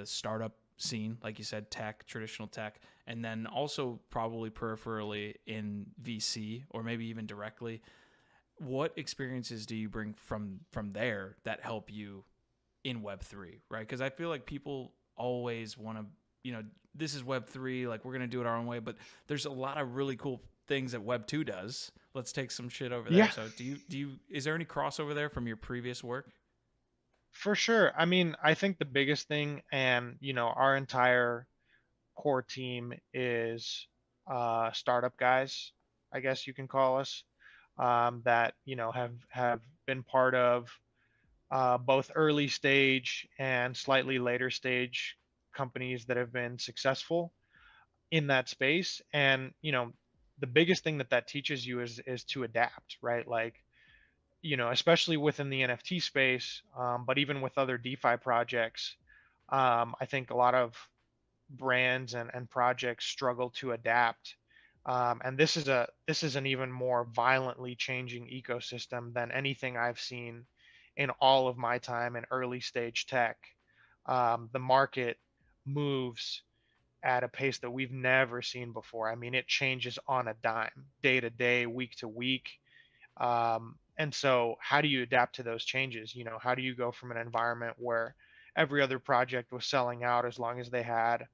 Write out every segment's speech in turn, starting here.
the startup scene, like you said, tech, traditional tech, and then also probably peripherally in VC or maybe even directly. What experiences do you bring from there that help you in Web3, right? Because I feel like people always want to, this is Web3, like we're going to do it our own way, but there's a lot of really cool things that Web2 does. Let's take some shit over there. Yeah, So is there any crossover there from your previous work? for sure. I mean, I think the biggest thing, and our entire core team is startup guys, I guess you can call us, that have been part of both early stage and slightly later stage companies that have been successful in that space. And the biggest thing that teaches you is to adapt, right? Like, especially within the NFT space, but even with other DeFi projects, I think a lot of brands and projects struggle to adapt. And this is an even more violently changing ecosystem than anything I've seen in all of my time in early stage tech. The market moves at a pace that we've never seen before. I mean, it changes on a dime, day to day, week to week. And so, how do you adapt to those changes? How do you go from an environment where every other project was selling out as long as they had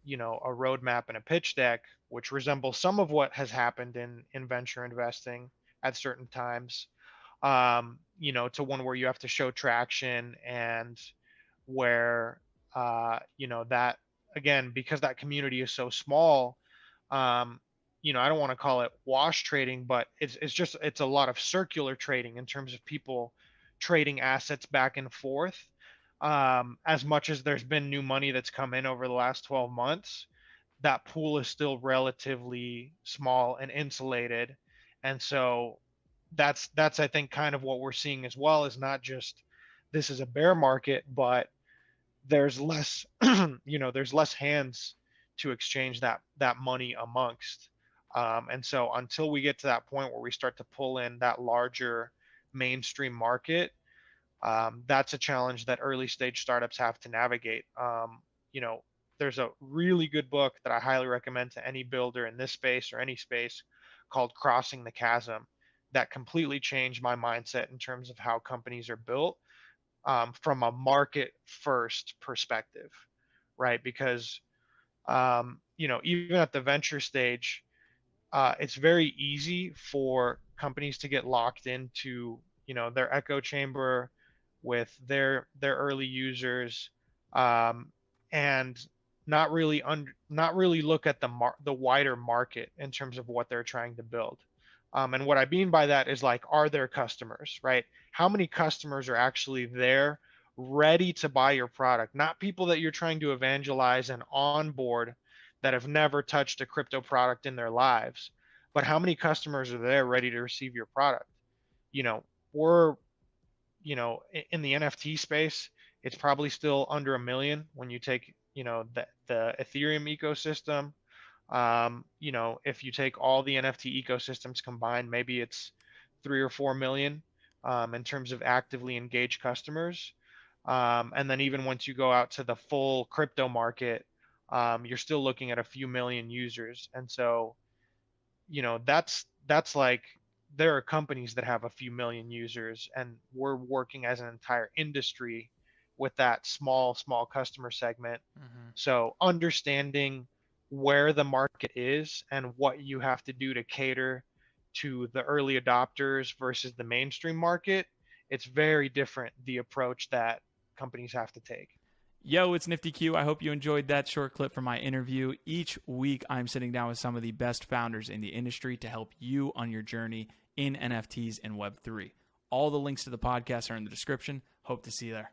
a roadmap and a pitch deck, which resembles some of what has happened in venture investing at certain times, to one where you have to show traction, and where that, again, because that community is so small, um, I don't want to call it wash trading, but it's a lot of circular trading in terms of people trading assets back and forth. As much as there's been new money that's come in over the last 12 months, that pool is still relatively small and insulated. And so that's I think kind of what we're seeing as well, is not just this is a bear market, but there's less there's less hands to exchange that money amongst. And so until we get to that point where we start to pull in that larger mainstream market, that's a challenge that early stage startups have to navigate. There's a really good book that I highly recommend to any builder in this space or any space called Crossing the Chasm, that completely changed my mindset in terms of how companies are built, from a market first perspective, right? Because, even at the venture stage, it's very easy for companies to get locked into, their echo chamber with their early users, and not really look at the wider market in terms of what they're trying to build. And what I mean by that is, like, are there customers, right? How many customers are actually there ready to buy your product? Not people that you're trying to evangelize and onboard that have never touched a crypto product in their lives, but how many customers are there ready to receive your product? You know, we're, in the NFT space, it's probably still under a million when you take, the Ethereum ecosystem. If you take all the NFT ecosystems combined, maybe it's 3 or 4 million, in terms of actively engaged customers. And then even once you go out to the full crypto market, you're still looking at a few million users. And so, that's like, there are companies that have a few million users, and we're working as an entire industry with that small customer segment. Mm-hmm. So understanding where the market is and what you have to do to cater to the early adopters versus the mainstream market, it's very different, the approach that companies have to take. Yo, it's Nifty Q. I hope you enjoyed that short clip from my interview. Each week, I'm sitting down with some of the best founders in the industry to help you on your journey in NFTs and Web3. All the links to the podcast are in the description. Hope to see you there.